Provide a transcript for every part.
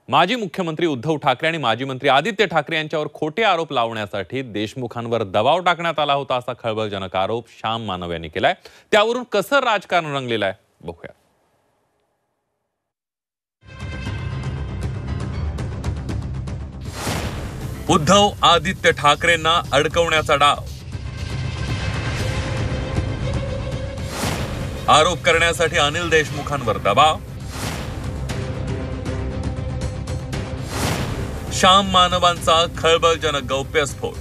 माजी मुख्यमंत्री उद्धव ठाकरे आणि माजी मंत्री आदित्य ठाकरे यांच्यावर खोटे आरोप लावण्यासाठी देशमुखांवर दबाव टाकण्यात आला होता असा खळबळजनक आरोप श्याम मानव यांनी केलाय। त्यावरून कसं राजकारण रंगलेलं आहे बघूया। उद्धव आदित्य ठाकरेंना अडकवण्याचा डाव, आरोप करण्यासाठी अनिल देशमुखांवर दबाव, श्याम मानवांचा खळबळजनक गौप्यस्फोट।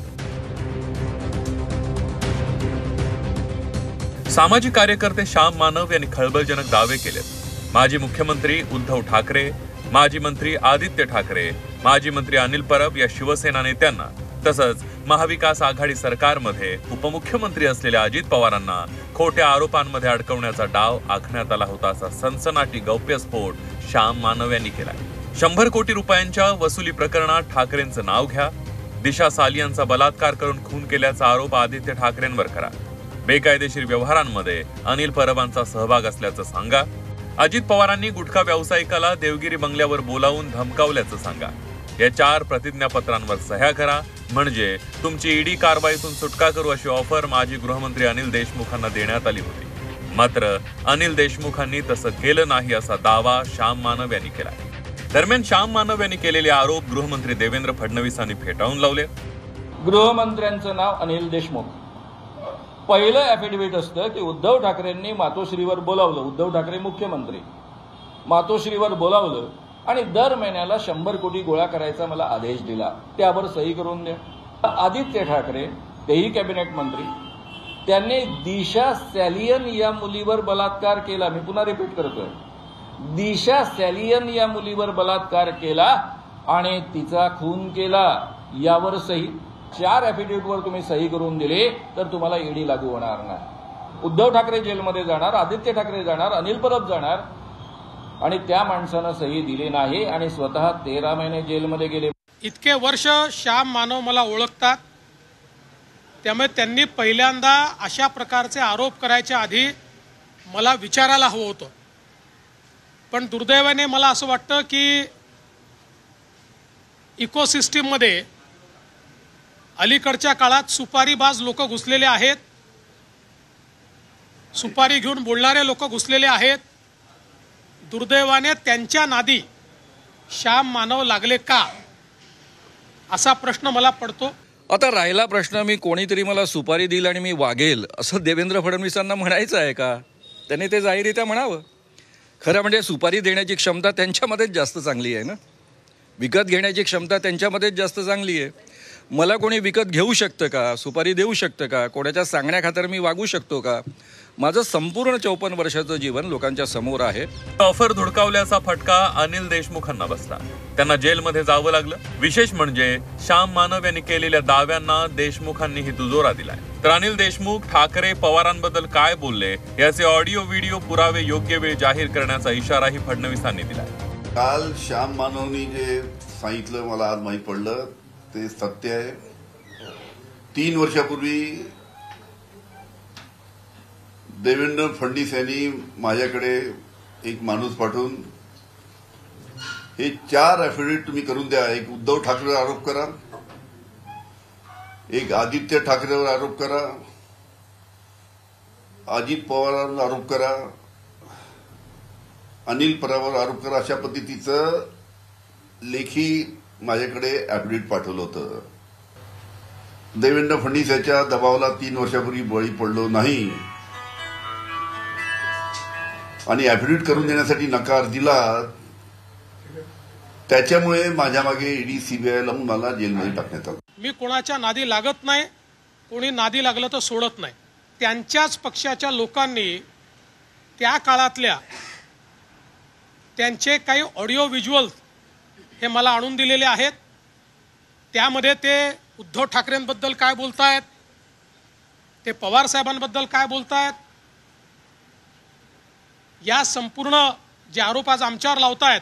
सामाजिक कार्यकर्ते श्याम मानव यांनी खळबळजनक दावे केलेत। माजी मुख्यमंत्री उद्धव ठाकरे, माजी मंत्री आदित्य ठाकरे, माजी मंत्री अनिल परब या शिवसेना नेत्यांना तसंच महाविकास आघाडी सरकारमध्ये उपमुख्यमंत्री असलेल्या अजित पवारांना खोट्या आरोपांमध्ये अडकवण्याचा डाव आखण्यात आला होता असा सनसनाटी गौप्यस्फोट श्याम मानव यांनी केलाय। 100 कोटी रुपयांच्या वसुली प्रकरणात ठाकरेंचं नाव घ्या, दिशा सालियांचा बलात्कार करून खून केल्याचा आरोप आदित्य ठाकरेंवर करा, बेकायदेशीर व्यवहारांमध्ये अनिल परबांचा सहभाग असल्याचं सांगा, अजित पवारांनी गुटखा व्यावसायिकाला देवगिरी बंगल्यावर बोलावून धमकावल्याचं सांगा। या 4 प्रतिज्ञापत्रांवर सह्या करा म्हणजे तुमची ईडी कारवाईतून सुटका करू अशी ऑफर माजी गृहमंत्री अनिल देशमुखांना देण्यात आली होती। मात्र अनिल देशमुखांनी तसं केलं नाही असा दावा श्याम मानव यांनी केला। दरम्यान श्याम मानव यांनी केलेले आरोप गृहमंत्री देवेंद्र फडणवीसांनी फेटाळून लावले। गृहमंत्र्यांचं नाव अनिल देशमुख। पहिलं ॲफिडेव्हिट असतं की उद्धव ठाकरेंनी मातोश्रीवर बोलावलं, उद्धव ठाकरे मुख्यमंत्री, मातोश्रीवर बोलावलं आणि दर महिन्याला 100 कोटी गोळा करायचा मला आदेश दिला, त्यावर सही करून द्या। आदित्य ठाकरे, तेही कॅबिनेट मंत्री, त्यांनी दिशा सॅलियन या मुलीवर बलात्कार केला। मी पुन्हा रिपीट करतोय, दिशा सॅलियन या मुलीवर बलात्कार केला आणि तिचा खून केला, यावर सही। 4 ॲफिडेव्हिटवर तुम्ही सही करून दिली तर तुम्हाला ईडी लागू होणार नाही। उद्धव ठाकरे जेलमध्ये जाणार, आदित्य ठाकरे जाणार, अनिल परब जाणार आणि त्या माणसानं सही दिली नाही आणि स्वतः 13 महिने जेलमध्ये गेले। इतके वर्ष श्याम मानव मला ओळखतात, त्यामुळे त्यांनी पहिल्यांदा अशा प्रकारचे आरोप करायच्या आधी मला विचारायला हवं होतं। पण दुर्दैवाने मला असं वाटतं की इकोसिस्टीममध्ये अलीकडच्या काळात सुपारीबाज लोक घुसलेले आहेत, सुपारी घेऊन बोलणारे लोक घुसलेले आहेत। दुर्दैवाने त्यांच्या नादी श्याम मानव लागले का असा प्रश्न मला पडतो। आता राहिला प्रश्न, मी कोणीतरी मला सुपारी दिली आणि मी वागेल असं देवेंद्र फडणवीसांना म्हणायचं आहे का? त्यांनी ते जाहीररित्या म्हणावं। खरं म्हणजे सुपारी देण्याची क्षमता त्यांच्यामध्येच जास्त चांगली आहे ना, विकत घेण्याची क्षमता त्यांच्यामध्येच जास्त चांगली आहे। मला कोणी विकत घेऊ शकतं का? सुपारी देऊ शकतं का? कोणाच्या सांगण्याखातर मी वागू शकतो का? माझं संपूर्ण 54 वर्षाचं जीवन लोकांच्या समोर आहे। ऑफर धुडकावल्याचा फटका अनिल देशमुखांना बसला, त्यांना जेलमध्ये जावं लागलं। विशेष म्हणजे श्याम मानव यांनी केलेल्या दाव्यांना देशमुखांनीही दुजोरा दिलाय। तर अनिल देशमुख ठाकरे पवारांबद्दल काय बोलले याचे ऑडिओ व्हिडिओ पुरावे योग्य वेळ जाहीर करण्याचा इशाराही फडणवीसांनी दिलाय। काल श्याम मानवनी जे सांगितलं मला आज माहीत पडलं ते सत्य आहे। 3 वर्षापूर्वी देवेंद्र फडणवीस यांनी माझ्याकडे एक माणूस पाठवून हे 4 ॲफिडेव्हिट तुम्ही करून द्या, एक उद्धव ठाकरेवर आरोप करा, एक आदित्य ठाकरेवर आरोप करा, अजित पवारांवर आरोप करा, अनिल परबावर आरोप करा, अशा पद्धतीचं लेखी माझ्याकडे ॲफिडेव्हिट पाठवलं होतं। देवेंद्र फडणवीस याच्या दबावाला 3 वर्षापूर्वी बळी पडलो नाही आणि ॲफिडेव्हिट करून देण्यासाठी नकार दिला, त्याच्यामुळे माझ्या मागे ईडी सीबीआय लावून मला जेलमध्ये टाकण्यात आलं। मी कोणाच्या नादी लागत नाही, कोणी नादी लागलं तर सोडत नाही। त्यांच्याच पक्षाच्या लोकांनी त्या काळातल्या त्यांचे काही ऑडिओ व्हिज्युअल हे मला आणून दिलेले आहेत। त्यामध्ये ते उद्धव ठाकरेंबद्दल काय बोलतायत, ते पवार साहेबांबद्दल काय बोलतायत, या संपूर्ण जे आरोप आज आमच्यावर लावतायत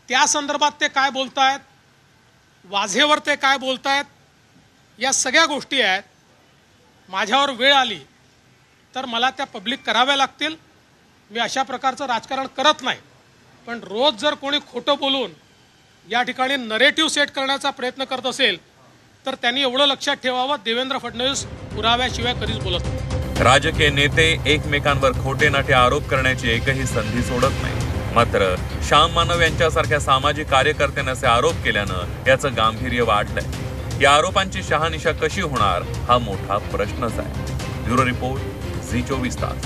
त्या संदर्भात ते काय बोलतायत, वाझेवर ते काय बोलतायत, या सगळ्या गोष्टी आहेत। माझ्यावर वेळ आली तर मला त्या पब्लिक कराव्या लागतील। मी अशा प्रकारचं राजकारण करत नाही, पण रोज जर कोणी खोटं बोलून या ठिकाणी नरेटिव्ह सेट करण्याचा प्रयत्न करत असेल तर त्यांनी एवढं लक्षात ठेवावं, देवेंद्र फडणवीस पुराव्याशिवाय कधीच बोलत नाही. राजकीय नेते एकमेकांवर खोटे नाटे आरोप करण्याची एकही संधी सोडत नाही. मात्र श्याम मानव यांच्यासारख्या सामाजिक कार्यकर्त्यांनी असे आरोप केल्यानं याचं गांभीर्य वाढलंय. या आरोपांची शहानिशा कशी होणार हा मोठा प्रश्नच आहे. ब्युरो रिपोर्ट, झी 24 तास.